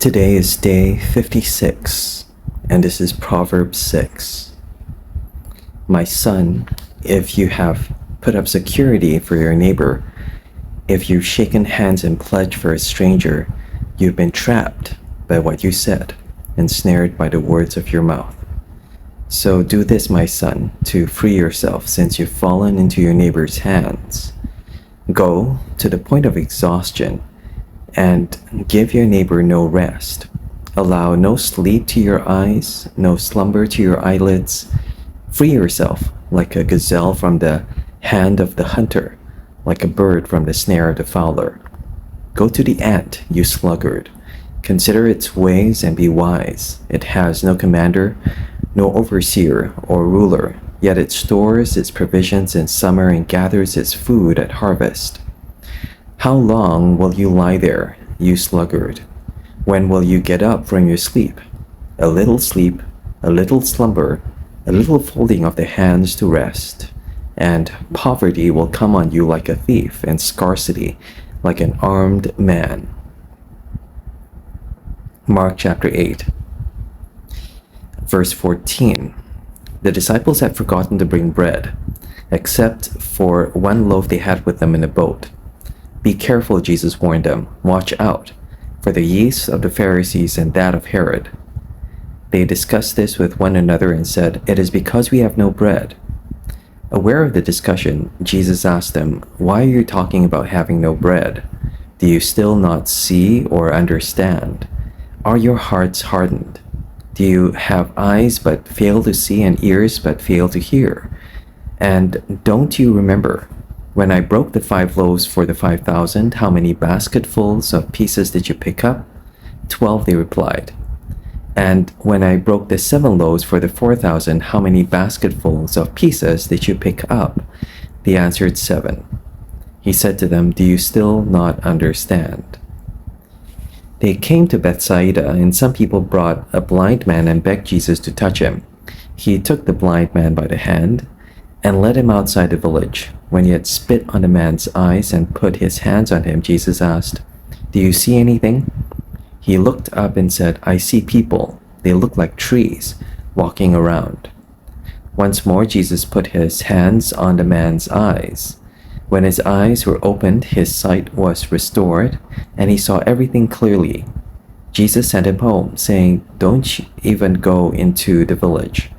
Today is day 56, and this is Proverbs 6. My son, if you have put up security for your neighbor, if you've shaken hands and pledged for a stranger, you've been trapped by what you said, ensnared by the words of your mouth. So do this, my son, to free yourself, since you've fallen into your neighbor's hands. Go to the point of exhaustion and give your neighbor no rest. Allow no sleep to your eyes, no slumber to your eyelids. Free yourself like a gazelle from the hand of the hunter, like a bird from the snare of the fowler. Go to the ant, you sluggard. Consider its ways and be wise. It has no commander, no overseer or ruler, yet it stores its provisions in summer and gathers its food at harvest. How long will you lie there, you sluggard? When will you get up from your sleep? A little sleep, a little slumber, a little folding of the hands to rest, and poverty will come on you like a thief, and scarcity like an armed man. Mark chapter 8, verse 14. The disciples had forgotten to bring bread, except for one loaf they had with them in the boat. Be careful, Jesus warned them. Watch out for the yeast of the Pharisees and that of Herod. They discussed this with one another and said, "It is because we have no bread." Aware of the discussion, Jesus asked them, "Why are you talking about having no bread? Do you still not see or understand? Are your hearts hardened? Do you have eyes but fail to see and ears but fail to hear? And don't you remember when I broke the 5 loaves for the 5,000, how many basketfuls of pieces did you pick up? 12, they replied. And when I broke the 7 loaves for the 4,000, how many basketfuls of pieces did you pick up? They answered, 7. He said to them, "Do you still not understand?" They came to Bethsaida, and some people brought a blind man and begged Jesus to touch him. He took the blind man by the hand and led him outside the village. When he had spit on the man's eyes and put his hands on him, Jesus asked, "Do you see anything?" He looked up and said, "I see people. They look like trees, walking around." Once more, Jesus put his hands on the man's eyes. When his eyes were opened, his sight was restored, and he saw everything clearly. Jesus sent him home, saying, "Don't even go into the village."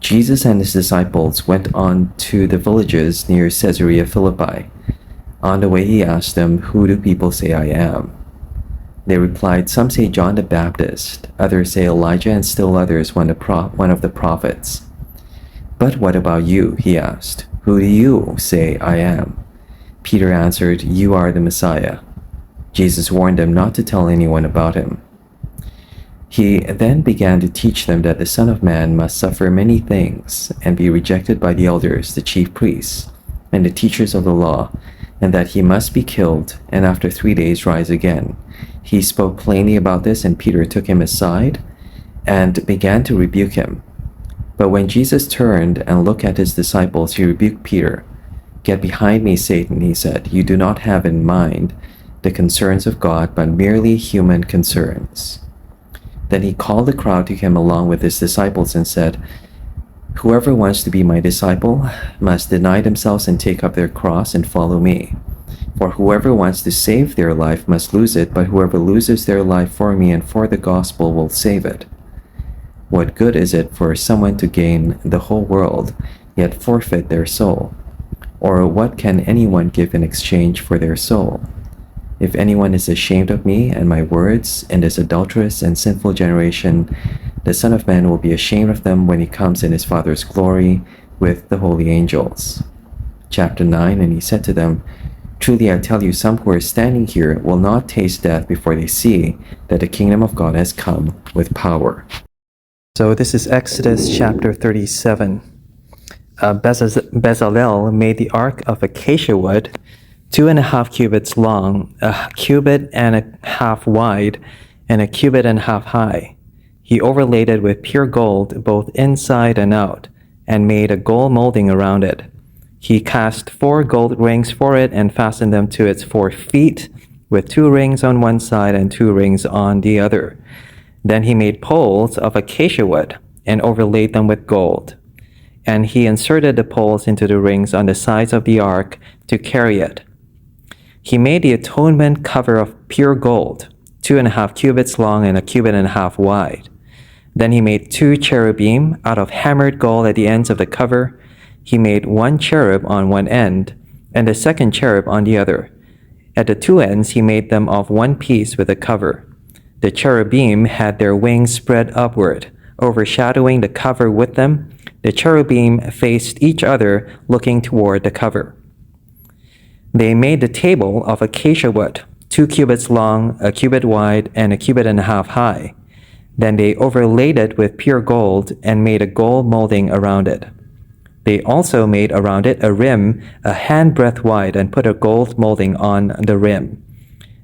Jesus and his disciples went on to the villages near Caesarea Philippi. On the way he asked them, "Who do people say I am?" They replied, "Some say John the Baptist, others say Elijah, and still others one of the prophets." "But what about you?" he asked. "Who do you say I am?" Peter answered, "You are the Messiah." Jesus warned them not to tell anyone about him. He then began to teach them that the Son of Man must suffer many things and be rejected by the elders, the chief priests, and the teachers of the law, and that he must be killed and after 3 days rise again. He spoke plainly about this, and Peter took him aside and began to rebuke him. But when Jesus turned and looked at his disciples, he rebuked Peter. "Get behind me, Satan," he said. "You do not have in mind the concerns of God, but merely human concerns." Then he called the crowd to him along with his disciples and said, "Whoever wants to be my disciple must deny themselves and take up their cross and follow me. For whoever wants to save their life must lose it, but whoever loses their life for me and for the gospel will save it. What good is it for someone to gain the whole world, yet forfeit their soul? Or what can anyone give in exchange for their soul? If anyone is ashamed of me and my words in this adulterous and sinful generation, the Son of Man will be ashamed of them when he comes in his Father's glory with the holy angels." Chapter 9, and he said to them, "Truly I tell you, some who are standing here will not taste death before they see that the kingdom of God has come with power." So this is Exodus chapter 37. Bezalel made the ark of acacia wood, 2.5 cubits long, 1.5 cubits wide, and 1.5 cubits high. He overlaid it with pure gold, both inside and out, and made a gold molding around it. He cast 4 gold rings for it and fastened them to its 4 feet with 2 rings on one side and 2 rings on the other. Then he made poles of acacia wood and overlaid them with gold. And he inserted the poles into the rings on the sides of the ark to carry it. He made the atonement cover of pure gold, 2.5 cubits long and 1.5 cubits wide. Then he made 2 cherubim out of hammered gold at the ends of the cover. He made 1 cherub on one end, and the second cherub on the other. At the 2 ends he made them of one piece with the cover. The cherubim had their wings spread upward, overshadowing the cover with them. The cherubim faced each other, looking toward the cover. They made the table of acacia wood, 2 cubits long, 1 cubit wide, and 1.5 cubits high. Then they overlaid it with pure gold and made a gold molding around it. They also made around it a rim 1 handbreadth wide and put a gold molding on the rim.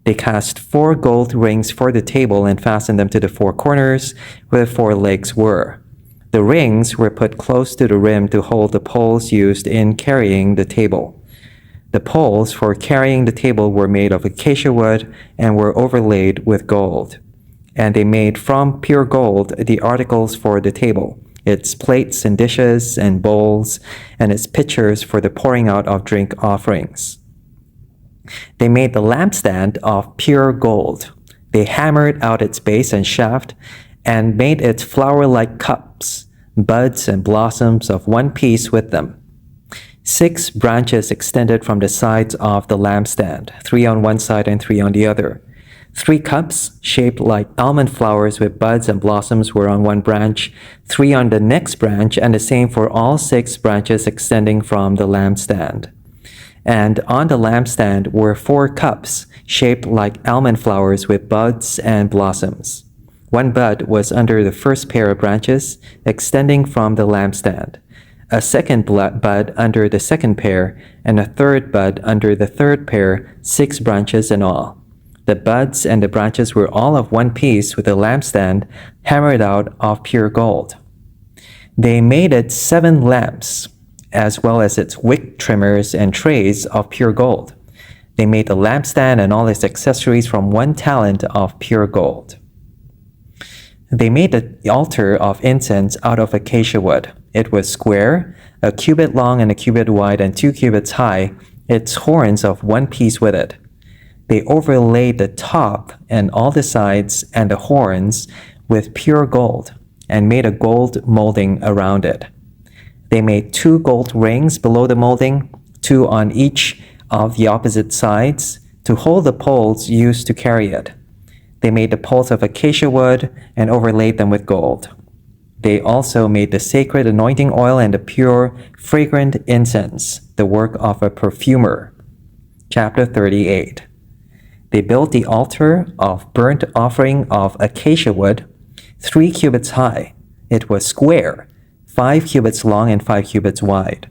They cast 4 gold rings for the table and fastened them to the 4 corners where the 4 legs were. The rings were put close to the rim to hold the poles used in carrying the table. The poles for carrying the table were made of acacia wood and were overlaid with gold. And they made from pure gold the articles for the table, its plates and dishes and bowls, and its pitchers for the pouring out of drink offerings. They made the lampstand of pure gold. They hammered out its base and shaft, and made its flower-like cups, buds and blossoms of one piece with them. 6 branches extended from the sides of the lampstand, 3 on one side and 3 on the other. 3 cups, shaped like almond flowers with buds and blossoms, were on one branch, 3 on the next branch, and the same for all 6 branches extending from the lampstand. And on the lampstand were 4 cups, shaped like almond flowers with buds and blossoms. 1 bud was under the first pair of branches, extending from the lampstand, a second bud under the second pair, and a third bud under the third pair, 6 branches in all. The buds and the branches were all of one piece with the lampstand hammered out of pure gold. They made it 7 lamps, as well as its wick trimmers and trays of pure gold. They made the lampstand and all its accessories from 1 talent of pure gold. They made the altar of incense out of acacia wood. It was square, 1 cubit long and 1 cubit wide and 2 cubits high, its horns of one piece with it. They overlaid the top and all the sides and the horns with pure gold and made a gold molding around it. They made 2 gold rings below the molding, 2 on each of the opposite sides, to hold the poles used to carry it. They made the poles of acacia wood and overlaid them with gold. They also made the sacred anointing oil and the pure, fragrant incense, the work of a perfumer. Chapter 38. They built the altar of burnt offering of acacia wood, 3 cubits high. It was square, 5 cubits long and 5 cubits wide.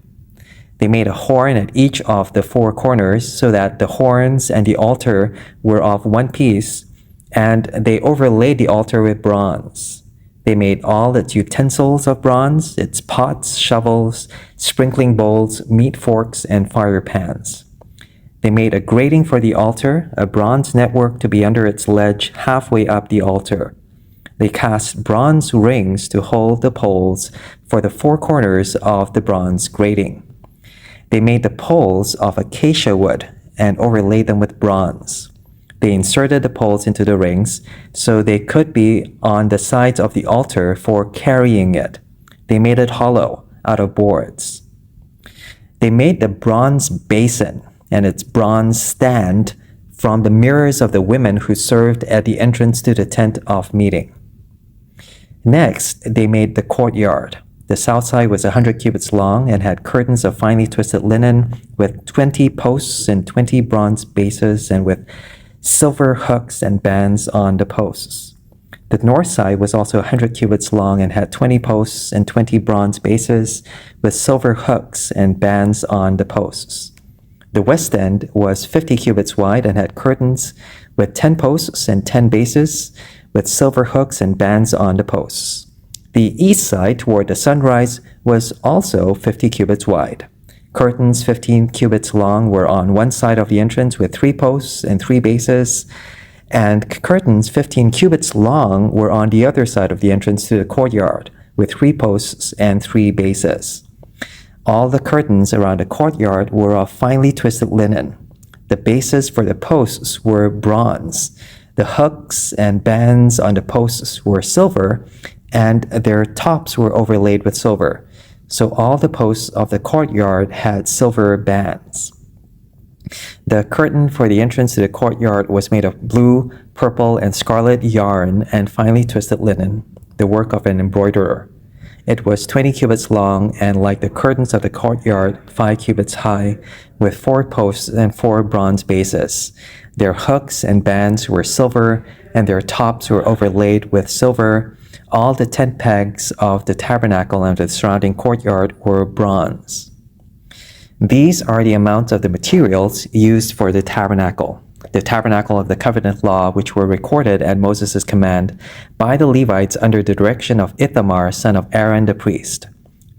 They made a horn at each of the 4 corners so that the horns and the altar were of one piece, and they overlaid the altar with bronze. They made all its utensils of bronze, its pots, shovels, sprinkling bowls, meat forks, and fire pans. They made a grating for the altar, a bronze network to be under its ledge halfway up the altar. They cast bronze rings to hold the poles for the 4 corners of the bronze grating. They made the poles of acacia wood and overlaid them with bronze. They inserted the poles into the rings so they could be on the sides of the altar for carrying it. They made it hollow out of boards. They made the bronze basin and its bronze stand from the mirrors of the women who served at the entrance to the tent of meeting. Next, they made the courtyard. The south side was 100 cubits long and had curtains of finely twisted linen with 20 posts and 20 bronze bases and with silver hooks and bands on the posts. The north side was also 100 cubits long and had 20 posts and 20 bronze bases with silver hooks and bands on the posts. The west end was 50 cubits wide and had curtains with 10 posts and 10 bases with silver hooks and bands on the posts. The east side toward the sunrise was also 50 cubits wide. Curtains 15 cubits long were on one side of the entrance with 3 posts and 3 bases, and curtains 15 cubits long were on the other side of the entrance to the courtyard with 3 posts and 3 bases. All the curtains around the courtyard were of finely twisted linen. The bases for the posts were bronze. The hooks and bands on the posts were silver, and their tops were overlaid with silver. So all the posts of the courtyard had silver bands. The curtain for the entrance to the courtyard was made of blue, purple, and scarlet yarn and finely twisted linen, the work of an embroiderer. It was 20 cubits long and, like the curtains of the courtyard, 5 cubits high, with 4 posts and 4 bronze bases. Their hooks and bands were silver, and their tops were overlaid with silver. All the tent pegs of the tabernacle and the surrounding courtyard were bronze. These are the amounts of the materials used for the tabernacle of the covenant law, which were recorded at Moses' command by the Levites under the direction of Ithamar, son of Aaron the priest.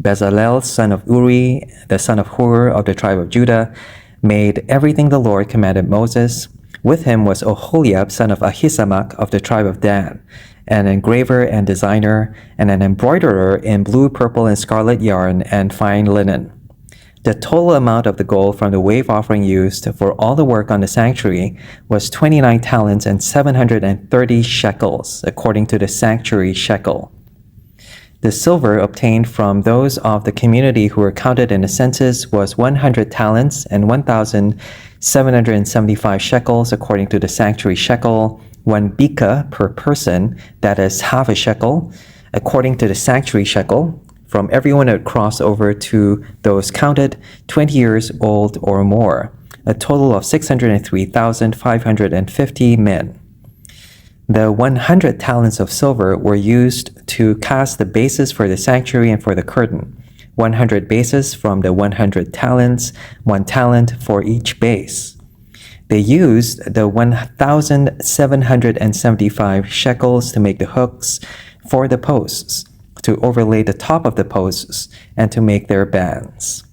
Bezalel, son of Uri, the son of Hur of the tribe of Judah, made everything the Lord commanded Moses. With him was Oholiab, son of Ahisamach of the tribe of Dan, an engraver and designer, and an embroiderer in blue, purple, and scarlet yarn and fine linen. The total amount of the gold from the wave offering used for all the work on the sanctuary was 29 talents and 730 shekels, according to the sanctuary shekel. The silver obtained from those of the community who were counted in the census was 100 talents and 1,775 shekels, according to the sanctuary shekel, 1 bika per person, that is half a shekel, according to the sanctuary shekel, from everyone who had crossed over to those counted 20 years old or more, a total of 603,550 men. The 100 talents of silver were used to cast the bases for the sanctuary and for the curtain. 100 bases from the 100 talents, 1 talent for each base. They used the 1,775 shekels to make the hooks for the posts, to overlay the top of the posts, and to make their bands.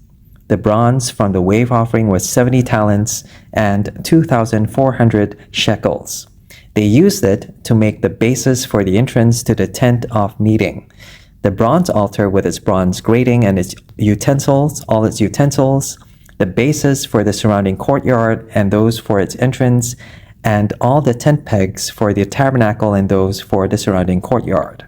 The bronze from the wave offering was 70 talents and 2,400 shekels. They used it to make the bases for the entrance to the tent of meeting. The bronze altar with its bronze grating and its utensils, all its utensils, the bases for the surrounding courtyard and those for its entrance, and all the tent pegs for the tabernacle and those for the surrounding courtyard.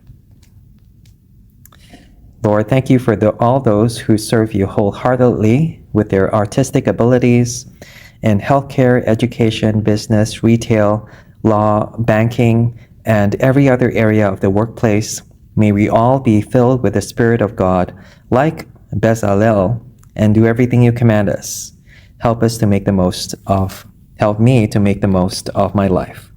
Lord, thank you for all those who serve you wholeheartedly with their artistic abilities in healthcare, education, business, retail, law, banking, and every other area of the workplace. May we all be filled with the Spirit of God, like Bezalel, and do everything you command us. Help me to make the most of my life.